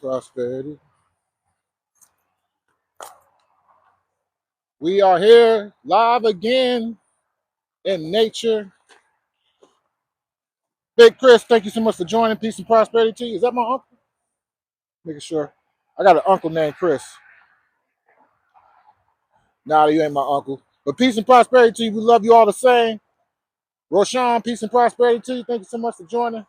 Prosperity. We are here live again in nature. Big Chris, thank you so much for joining. Peace and prosperity to you. Is that my uncle? Making sure. I got an uncle named Chris. Nah, you ain't my uncle. But peace and prosperity to you. We love you all the same. Roshan, peace and prosperity to you. Thank you so much for joining.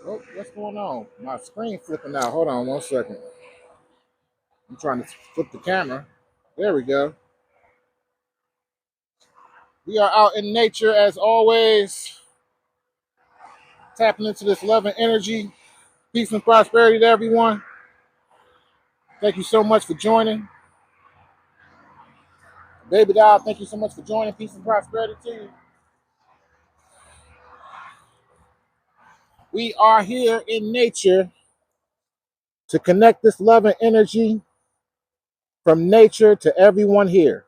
Oh, what's going on? My screen flipping out. Hold on 1 second. I'm trying to flip the camera. There we go. We are out in nature as always, tapping into this love and energy. Peace and prosperity to everyone. Thank you so much for joining. Baby doll, thank you so much for joining. Peace and prosperity to you. We are here in nature to connect this love and energy from nature to everyone here.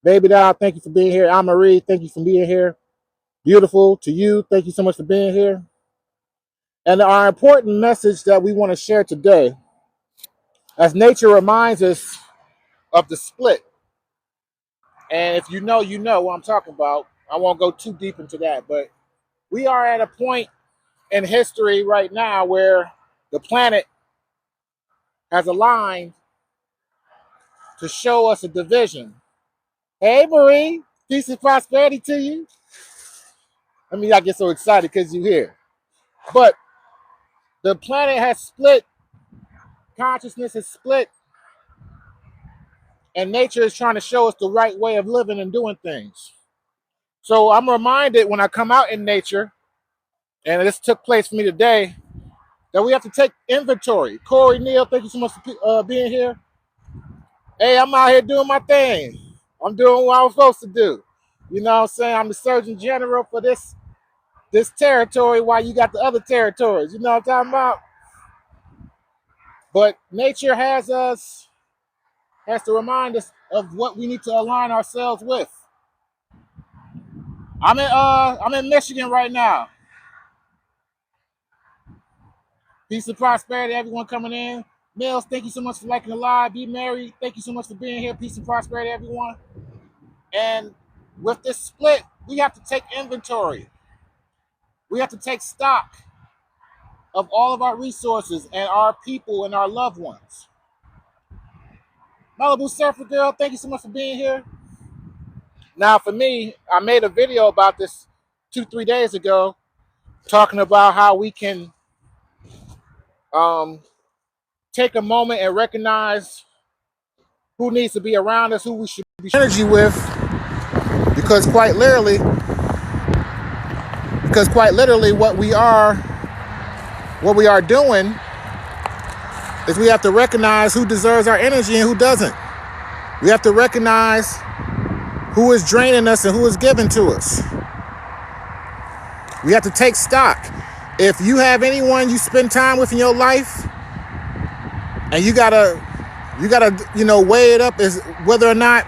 Baby doll, thank you for being here. Marie, thank you for being here. Beautiful to you. Thank you so much for being here. And our important message that we want to share today, as nature reminds us of the split. And if you know what I'm talking about. I won't go too deep into that, but we are at a point in history right now where the planet has aligned to show us a division. Hey, Marie, peace and prosperity to you. I get so excited because you're here. But the planet has split, consciousness has split, and nature is trying to show us the right way of living and doing things. So I'm reminded when I come out in nature, and this took place for me today, that we have to take inventory. Corey Neal, thank you so much for being here. Hey, I'm out here doing my thing. I'm doing what I'm supposed to do. You know what I'm saying? I'm the Surgeon General for this territory while you got the other territories. You know what I'm talking about? But nature has to remind us of what we need to align ourselves with. I'm in Michigan right now. Peace and prosperity, everyone coming in. Mills, thank you so much for liking the live. Be Mary, thank you so much for being here. Peace and prosperity, everyone. And with this split, we have to take inventory. We have to take stock of all of our resources and our people and our loved ones. Malibu Surfer Girl, thank you so much for being here. Now, for me, I made a video about this 2-3 days ago, talking about how we can take a moment and recognize who needs to be around us, who we should be energy with, because quite literally, what we are doing is we have to recognize who deserves our energy and who doesn't. We have to recognize who is draining us and who is giving to us. We have to take stock. If you have anyone you spend time with in your life, and you gotta weigh it up as whether or not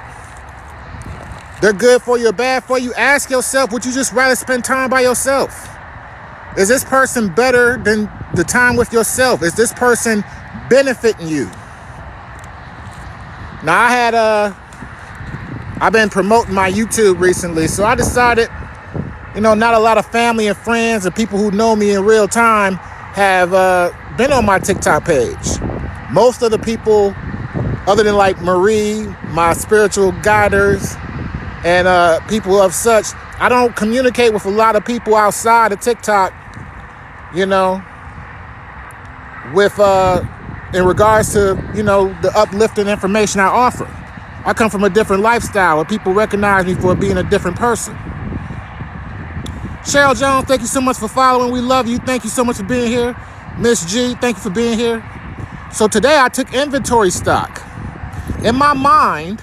they're good for you or bad for you, ask yourself, would you just rather spend time by yourself? Is this person better than the time with yourself? Is this person benefiting you? Now, I've been promoting my YouTube recently, so I decided, not a lot of family and friends and people who know me in real time have been on my TikTok page. Most of the people, other than like Marie, my spiritual guiders, and people of such, I don't communicate with a lot of people outside of TikTok, with in regards to, the uplifting information I offer. I come from a different lifestyle where people recognize me for being a different person. Cheryl Jones, thank you so much for following. We love you. Thank you so much for being here. Miss G, thank you for being here. So today I took inventory stock. In my mind,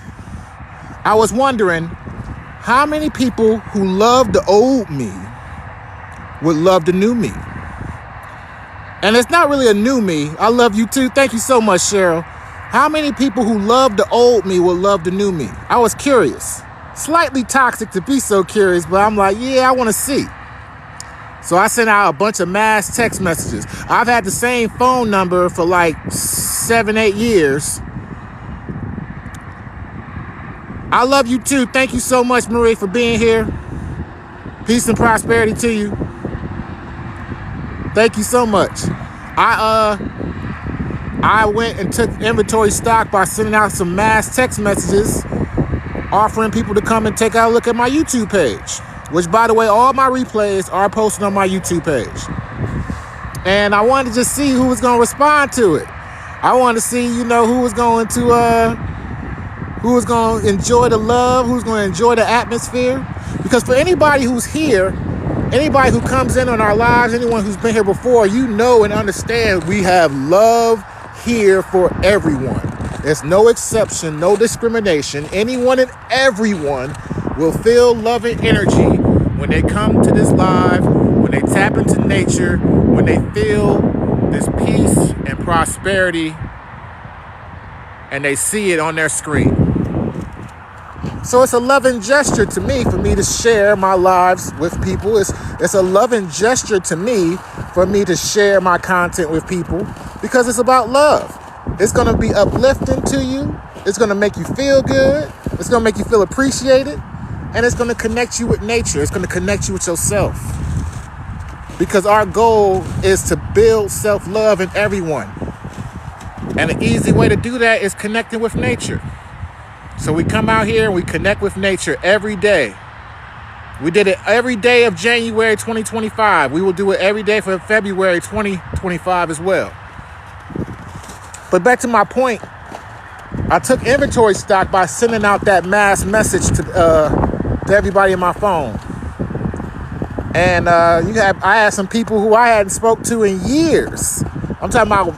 I was wondering how many people who love the old me would love the new me. And it's not really a new me. I love you too. Thank you so much, Cheryl. How many people who love the old me will love the new me? I was curious. Slightly toxic to be so curious, but I'm like, yeah, I want to see. So I sent out a bunch of mass text messages. I've had the same phone number for like 7-8 years. I love you too. Thank you so much, Marie, for being here. Peace and prosperity to you. Thank you so much. I went and took inventory stock by sending out some mass text messages offering people to come and take out a look at my YouTube page, which, by the way, all my replays are posted on my YouTube page. And I wanted to just see who was going to respond to it. I wanted to see, who was going to enjoy the love, who's going to enjoy the atmosphere. Because for anybody who's here, anybody who comes in on our lives, anyone who's been here before, you know and understand we have love here for everyone. There's no exception, no discrimination. Anyone and everyone will feel love and energy when they come to this live, when they tap into nature, when they feel this peace and prosperity, and they see it on their screen. So it's a loving gesture to me for me to share my lives with people. It's a loving gesture to me for me to share my content with people because it's about love. It's going to be uplifting to you. It's going to make you feel good. It's going to make you feel appreciated. And it's going to connect you with nature. It's going to connect you with yourself. Because our goal is to build self-love in everyone. And an easy way to do that is connecting with nature. So we come out here and we connect with nature every day. We did it every day of January 2025. We will do it every day for February 2025 as well. But back to my point, I took inventory stock by sending out that mass message to everybody in my phone. And I had some people who I hadn't spoke to in years. I'm talking about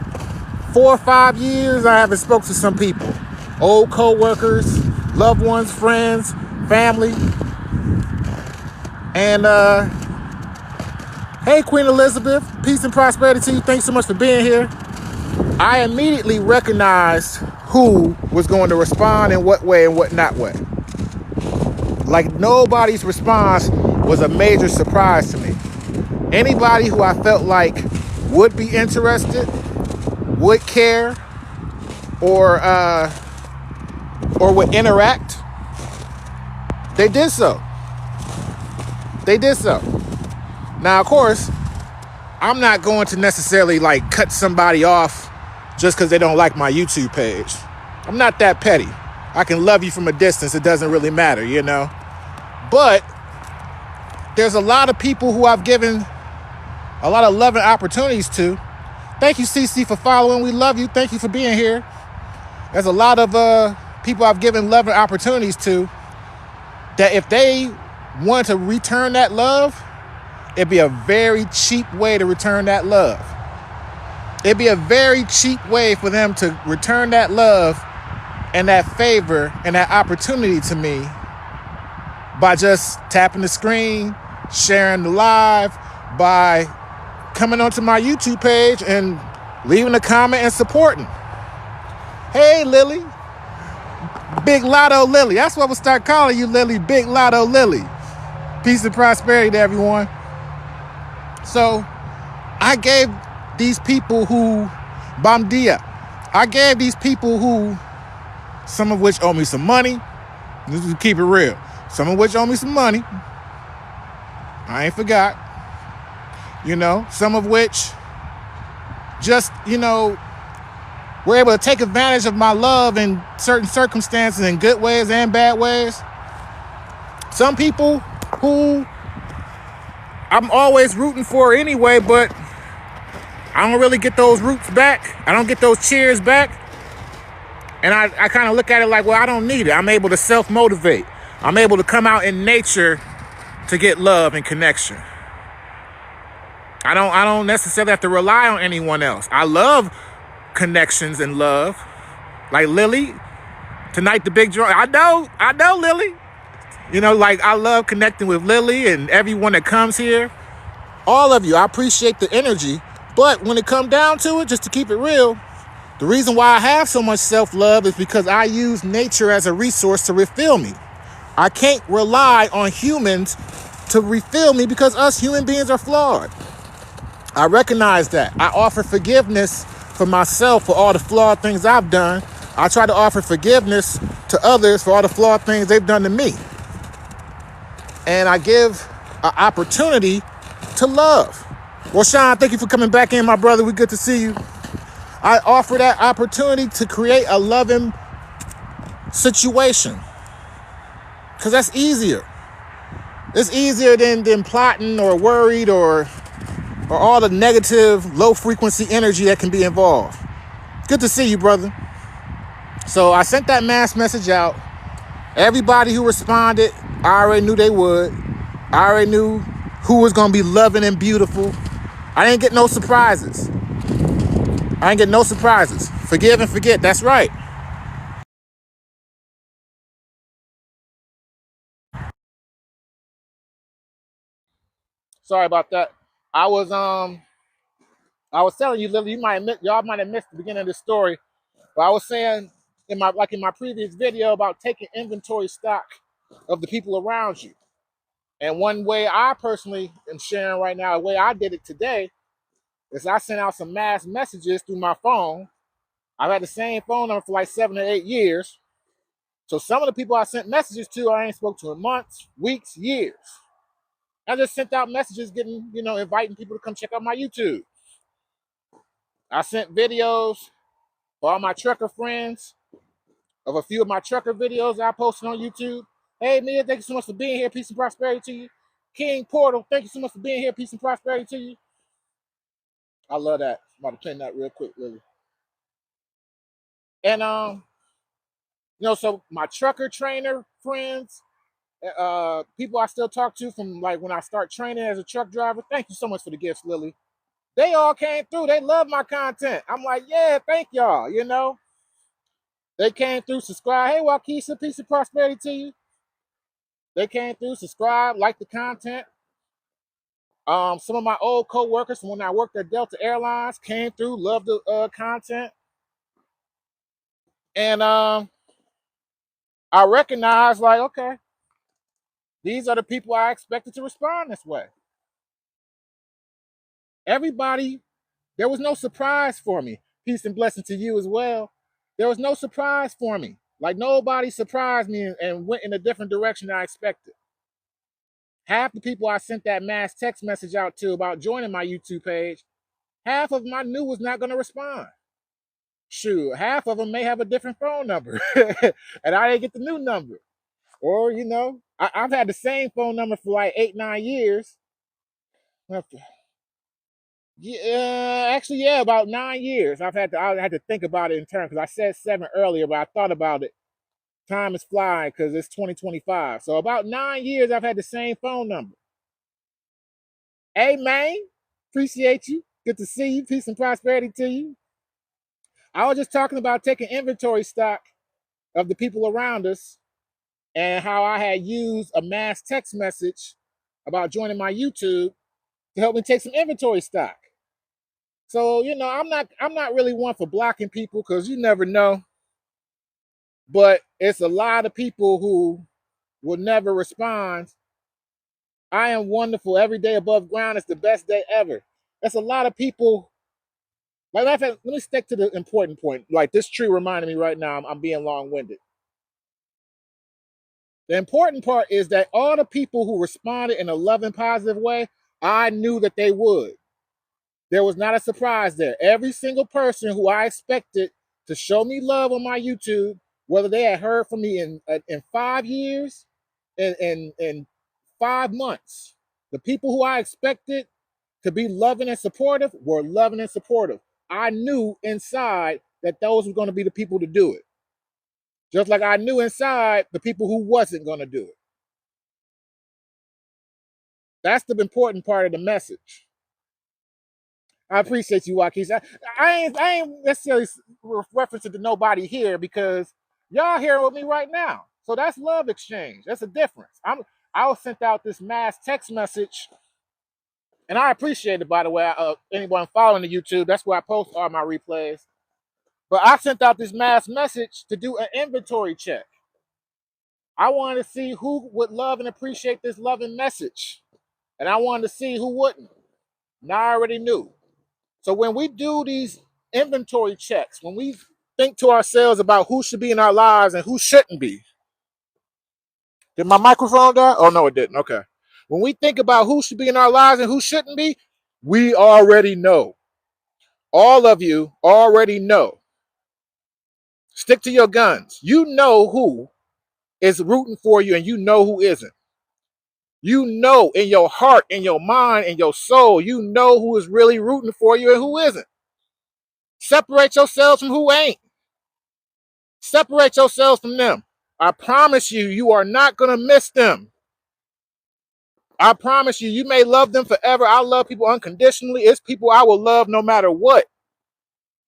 4 or 5 years I haven't spoke to some people. Old co-workers, loved ones, friends, family. And hey, Queen Elizabeth, peace and prosperity to you. Thanks so much for being here. I immediately recognized who was going to respond in what way and what not way. Like nobody's response was a major surprise to me. Anybody who I felt like would be interested, would care, or would interact, they did so. They did so. Now, of course, I'm not going to necessarily like cut somebody off just because they don't like my YouTube page. I'm not that petty. I can love you from a distance. It doesn't really matter, But there's a lot of people who I've given a lot of love and opportunities to. Thank you, CC, for following. We love you. Thank you for being here. There's a lot of people I've given love and opportunities to that if they want to return that love, it'd be a very cheap way to return that love. It'd be a very cheap way for them to return that love and that favor and that opportunity to me by just tapping the screen, sharing the live, by coming onto my YouTube page and leaving a comment and supporting. Hey, Lily. Big Lotto Lily. That's what we'll start calling you, Lily. Big Lotto Lily. Peace and prosperity to everyone. So I gave these people who, Bamdia, I gave these people who, some of which owe me some money. This is keep it real. Some of which owe me some money. I ain't forgot. Some of which just, were able to take advantage of my love in certain circumstances in good ways and bad ways. Some people who I'm always rooting for anyway, but I don't really get those roots back. I don't get those cheers back. And I kind of look at it like, well, I don't need it. I'm able to self-motivate. I'm able to come out in nature to get love and connection. I don't necessarily have to rely on anyone else. I love connections and love. Like Lily, tonight the big draw. I know Lily. I love connecting with Lily and everyone that comes here. All of you, I appreciate the energy. But when it comes down to it, just to keep it real, the reason why I have so much self-love is because I use nature as a resource to refill me. I can't rely on humans to refill me because us human beings are flawed. I recognize that. I offer forgiveness for myself for all the flawed things I've done. I try to offer forgiveness to others for all the flawed things they've done to me. And I give an opportunity to love. Well, Sean, thank you for coming back in, my brother. We good to see you. I offer that opportunity to create a loving situation because that's easier. It's easier than plotting or worried or all the negative, low frequency energy that can be involved. Good to see you, brother. So I sent that mass message out. Everybody who responded, I already knew they would. I already knew who was going to be loving and beautiful. I didn't get no surprises. Forgive and forget. That's right. Sorry about that. I was telling you, Lily, y'all might have missed the beginning of the story, but I was saying in my previous video about taking inventory stock of the people around you. And one way I personally am sharing right now, the way I did it today, is I sent out some mass messages through my phone. I've had the same phone number for like 7 or 8 years. So some of the people I sent messages to, I ain't spoke to in months, weeks, years. I just sent out messages inviting people to come check out my YouTube. I sent videos for all my trucker friends of a few of my trucker videos I posted on YouTube. Hey, Mia, thank you so much for being here. Peace and prosperity to you. King Portal, thank you so much for being here. Peace and prosperity to you. I love that. I'm about to play that real quick, Lily. And so my trucker trainer friends, people I still talk to from like when I start training as a truck driver. Thank you so much for the gifts, Lily. They all came through. They love my content. I'm like, yeah, thank y'all. They came through, subscribe. Hey, Waukesha, peace and prosperity to you. They came through, subscribe, like the content. Some of my old co-workers from when I worked at Delta Airlines came through, loved the content. And I recognized, like, okay, these are the people I expected to respond this way. Everybody, there was no surprise for me. Peace and blessing to you as well. There was no surprise for me. Like nobody surprised me and went in a different direction than I expected. Half the people I sent that mass text message out to about joining my YouTube page, half of them I knew was not going to respond. Shoot, half of them may have a different phone number and I didn't get the new number. Or, I've had the same phone number for like 8, 9 years. Yeah, actually, yeah, about 9 years. I had to think about it in turn because I said 7 earlier, but I thought about it. Time is flying because it's 2025. So about 9 years I've had the same phone number. Hey, man, appreciate you. Good to see you. Peace and prosperity to you. I was just talking about taking inventory stock of the people around us and how I had used a mass text message about joining my YouTube to help me take some inventory stock. So, I'm not really one for blocking people because you never know. But it's a lot of people who will never respond. I am wonderful. Every day above ground is the best day ever. That's a lot of people. Like, let me stick to the important point. Like this tree reminded me right now, I'm being long-winded. The important part is that all the people who responded in a loving, positive way, I knew that they would. There was not a surprise there. Every single person who I expected to show me love on my YouTube, whether they had heard from me in 5 years, in 5 months, the people who I expected to be loving and supportive were loving and supportive. I knew inside that those were going to be the people to do it. Just like I knew inside the people who wasn't going to do it. That's the important part of the message. I appreciate you, Waukesha. I ain't necessarily referencing to nobody here because y'all here with me right now. So that's love exchange. That's a difference. I was sent out this mass text message, and I appreciate it, by the way. Anyone following the YouTube, that's where I post all my replays. But I sent out this mass message to do an inventory check. I wanted to see who would love and appreciate this loving message. And I wanted to see who wouldn't. And I already knew. So when we do these inventory checks, when we think to ourselves about who should be in our lives and who shouldn't be. Did my microphone die? Oh, no, it didn't. Okay. When we think about who should be in our lives and who shouldn't be, we already know. All of you already know. Stick to your guns. You know who is rooting for you and you know who isn't. You know in your heart, in your mind, in your soul, you know who is really rooting for you and who isn't. Separate yourselves from who ain't. Separate yourselves from them. I promise you, you are not going to miss them. I promise you, you may love them forever. I love people unconditionally. It's people I will love no matter what.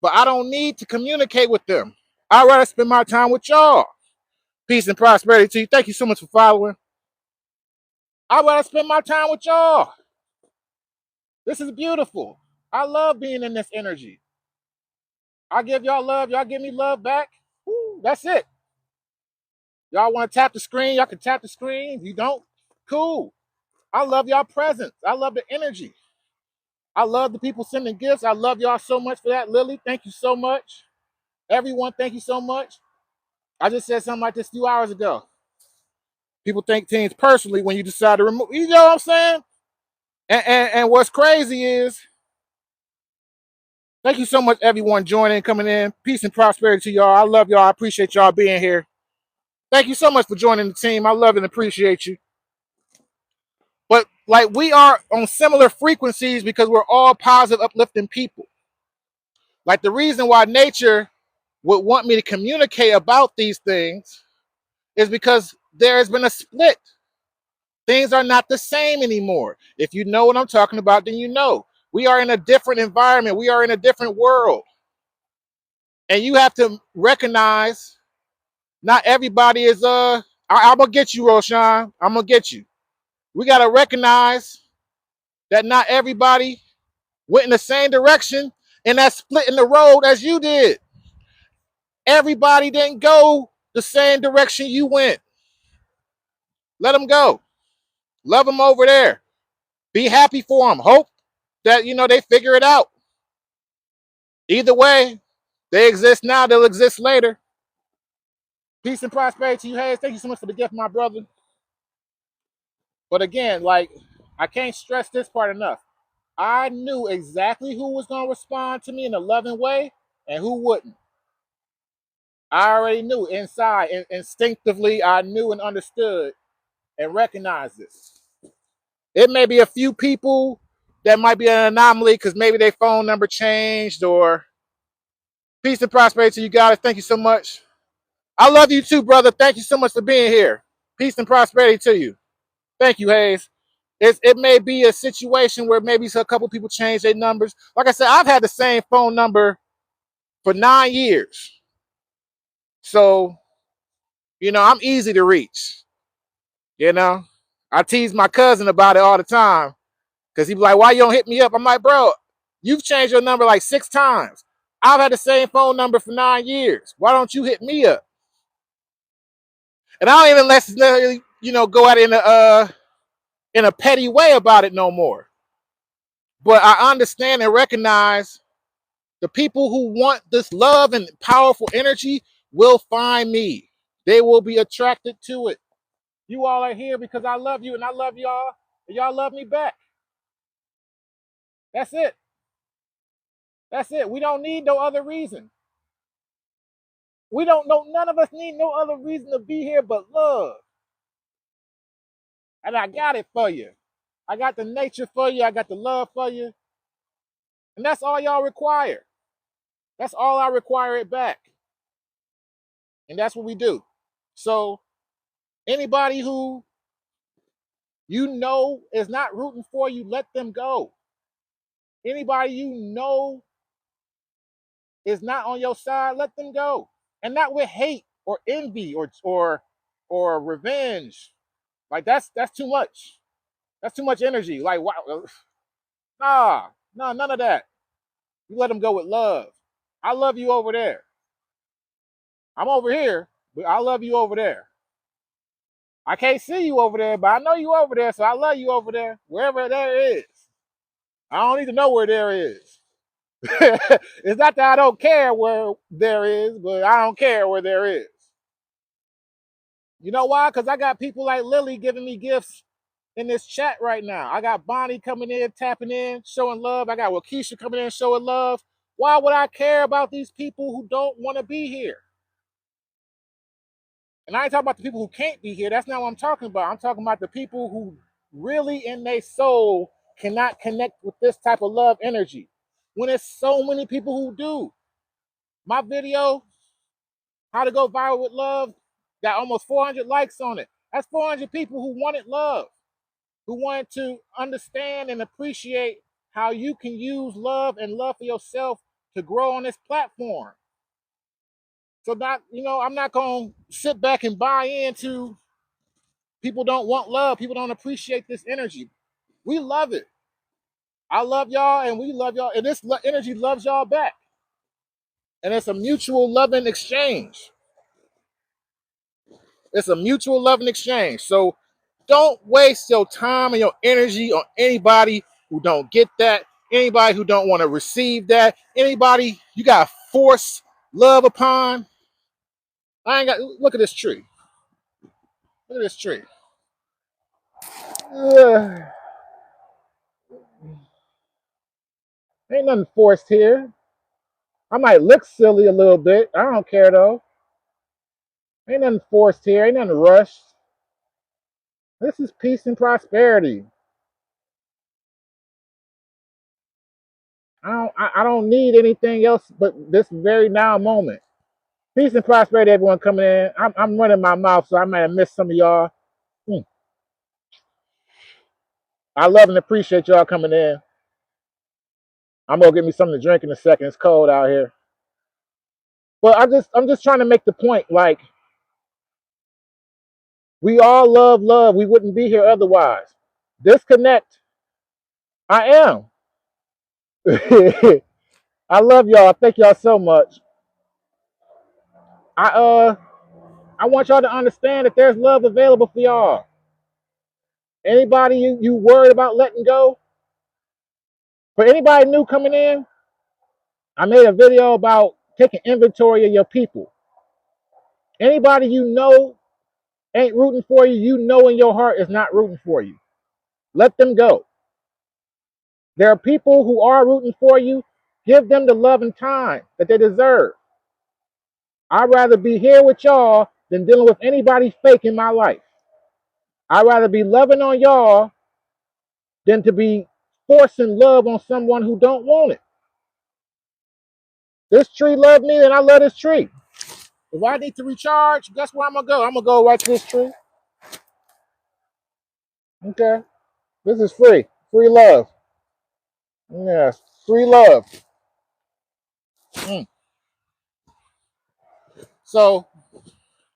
But I don't need to communicate with them. I'd rather spend my time with y'all. Peace and prosperity to you. Thank you so much for following. I'd rather spend my time with y'all. This is beautiful. I love being in this energy. I give y'all love. Y'all give me love back. Woo, that's it. Y'all want to tap the screen? Y'all can tap the screen. If you don't, cool. I love y'all presence. I love the energy. I love the people sending gifts. I love y'all so much for that. Lily, thank you so much. Everyone, thank you so much. I just said something like this a few hours ago. People think things personally when you decide to remove. You know what I'm saying? And what's crazy is, thank you so much, everyone joining, coming in. Peace and prosperity to y'all. I love y'all. I appreciate y'all being here. Thank you so much for joining the team. I love and appreciate you. But like we are on similar frequencies because we're all positive, uplifting people. Like the reason why nature would want me to communicate about these things is because there has been a split. Things are not the same anymore. If you know what I'm talking about, then you know. We are in a different environment. We are in a different world. And you have to recognize not everybody is I'm gonna get you, Roshan. I'm gonna get you. We gotta recognize that not everybody went in the same direction and that split in the road as you did. Everybody didn't go the same direction you went. Let them go. Love them over there. Be happy for them. Hope that, they figure it out. Either way, they exist now, they'll exist later. Peace and prosperity to you, Hayes. Thank you so much for the gift, my brother. But again, I can't stress this part enough. I knew exactly who was going to respond to me in a loving way and who wouldn't. I already knew inside, instinctively, I knew and understood and recognized this. It may be a few people that might be an anomaly because maybe their phone number changed or peace and prosperity to you guys. Thank you so much. I love you too, brother. Thank you so much for being here. Peace and prosperity to you. Thank you, Hayes. It may be a situation where maybe a couple people change their numbers. Like I said, I've had the same phone number for 9 years. So, I'm easy to reach. I tease my cousin about it all the time because he'd be like, why you don't hit me up? I'm like, bro, you've changed your number like 6 times. I've had the same phone number for 9 years. Why don't you hit me up? And I don't even necessarily, go at it in a petty way about it no more. But I understand and recognize the people who want this love and powerful energy will find me. They will be attracted to it. You all are here because I love you and I love y'all and y'all love me back. That's it. That's it. We don't need no other reason. We don't know. None of us need no other reason to be here but love. And I got it for you. I got the nature for you. I got the love for you. And that's all y'all require. That's all I require it back. And that's what we do. So anybody who is not rooting for you, let them go. Anybody is not on your side, let them go. And not with hate or envy or revenge. Like that's too much. That's too much energy. Like wow. Nah, none of that. You let them go with love. I love you over there. I'm over here, but I love you over there. I can't see you over there, but I know you over there, so I love you over there, wherever there is. I don't need to know where there is. It's not that I don't care where there is, but I don't care where there is. You know why? Because I got people like Lily giving me gifts in this chat right now. I got Bonnie coming in, tapping in, showing love. I got Wakeisha coming in, showing love. Why would I care about these people who don't want to be here? And I ain't talking about the people who can't be here. That's not what I'm talking about. I'm talking about the people who really in their soul cannot connect with this type of love energy. When there's so many people who do. My video, How to Go Viral with Love, got almost 400 likes on it. That's 400 people who wanted love, who wanted to understand and appreciate how you can use love and love for yourself to grow on this platform. So I'm not going to sit back and buy into people don't want love. People don't appreciate this energy. We love it. I love y'all and we love y'all. And this energy loves y'all back. And it's a mutual loving exchange. It's a mutual loving exchange. So don't waste your time and your energy on anybody who don't get that, anybody who don't want to receive that, anybody you got to force love upon. Look at this tree. Look at this tree. Ain't nothing forced here. I might look silly a little bit. I don't care though. Ain't nothing forced here. Ain't nothing rushed. This is peace and prosperity. I don't need anything else but this very now moment. Peace and prosperity, everyone coming in. I'm running my mouth, so I might have missed some of y'all. I love and appreciate y'all coming in. I'm gonna get me something to drink in a second. It's cold out here. But I'm just trying to make the point, like, we all love love. We wouldn't be here otherwise. Disconnect. I am. I love y'all. Thank y'all so much. I want y'all to understand that there's love available for y'all. Anybody you worried about letting go? For anybody new coming in, I made a video about taking inventory of your people. Anybody you know ain't rooting for you, you know in your heart is not rooting for you. Let them go. There are people who are rooting for you. Give them the love and time that they deserve. I'd rather be here with y'all than dealing with anybody fake in my life. I'd rather be loving on y'all than to be forcing love on someone who don't want it. This tree loved me and I love this tree. If I need to recharge, guess where I'm gonna go? I'm gonna go right to this tree. Okay. This is free. Free love. Yes. Free love. So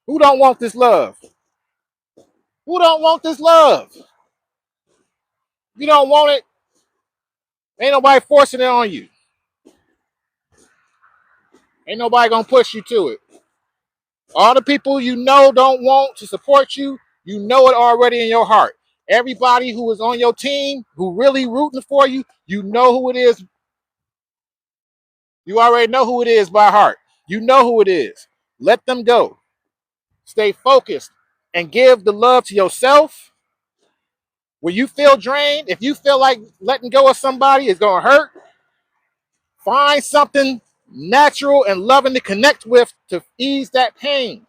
who don't want this love? Who don't want this love? If you don't want it, ain't nobody forcing it on you. Ain't nobody gonna push you to it. All the people you know don't want to support you, you know it already in your heart. Everybody who is on your team, who really rooting for you, you know who it is. You already know who it is by heart. You know who it is. Let them go. Stay focused and give the love to yourself. When you feel drained, if you feel like letting go of somebody is going to hurt, find something natural and loving to connect with to ease that pain.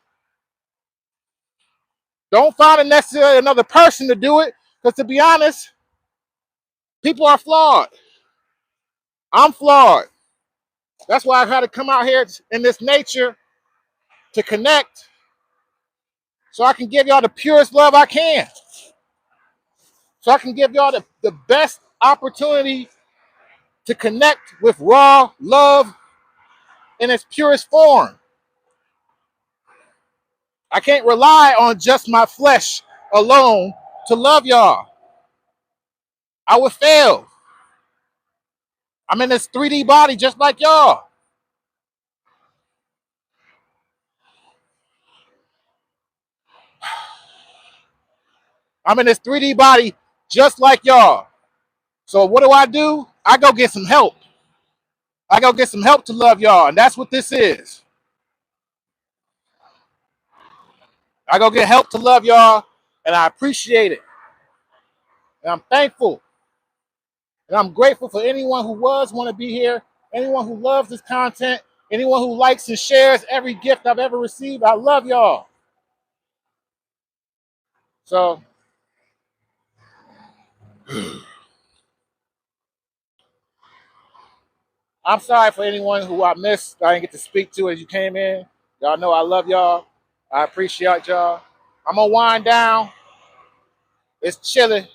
Don't find a necessarily another person to do it, because to be honest, people are flawed. I'm flawed. That's why I've had to come out here in this nature to connect so I can give y'all the purest love I can. So I can give y'all the best opportunity to connect with raw love in its purest form. I can't rely on just my flesh alone to love y'all. I would fail. I'm in this 3D body just like y'all. I'm in this 3D body just like y'all. So what do? I go get some help. I go get some help to love y'all, and that's what this is. I go get help to love y'all, and I appreciate it. And I'm thankful. And I'm grateful for anyone who want to be here, anyone who loves this content, anyone who likes and shares every gift I've ever received. I love y'all. So I'm sorry for anyone who I missed, I didn't get to speak to as you came in. Y'all know I love y'all. I appreciate y'all. I'm going to wind down. It's chilly.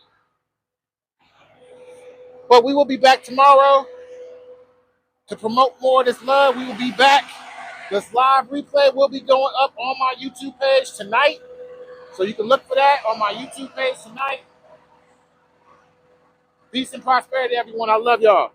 But we will be back tomorrow to promote more of this love. We will be back. This live replay will be going up on my YouTube page tonight. So you can look for that on my YouTube page tonight. Peace and prosperity, everyone. I love y'all.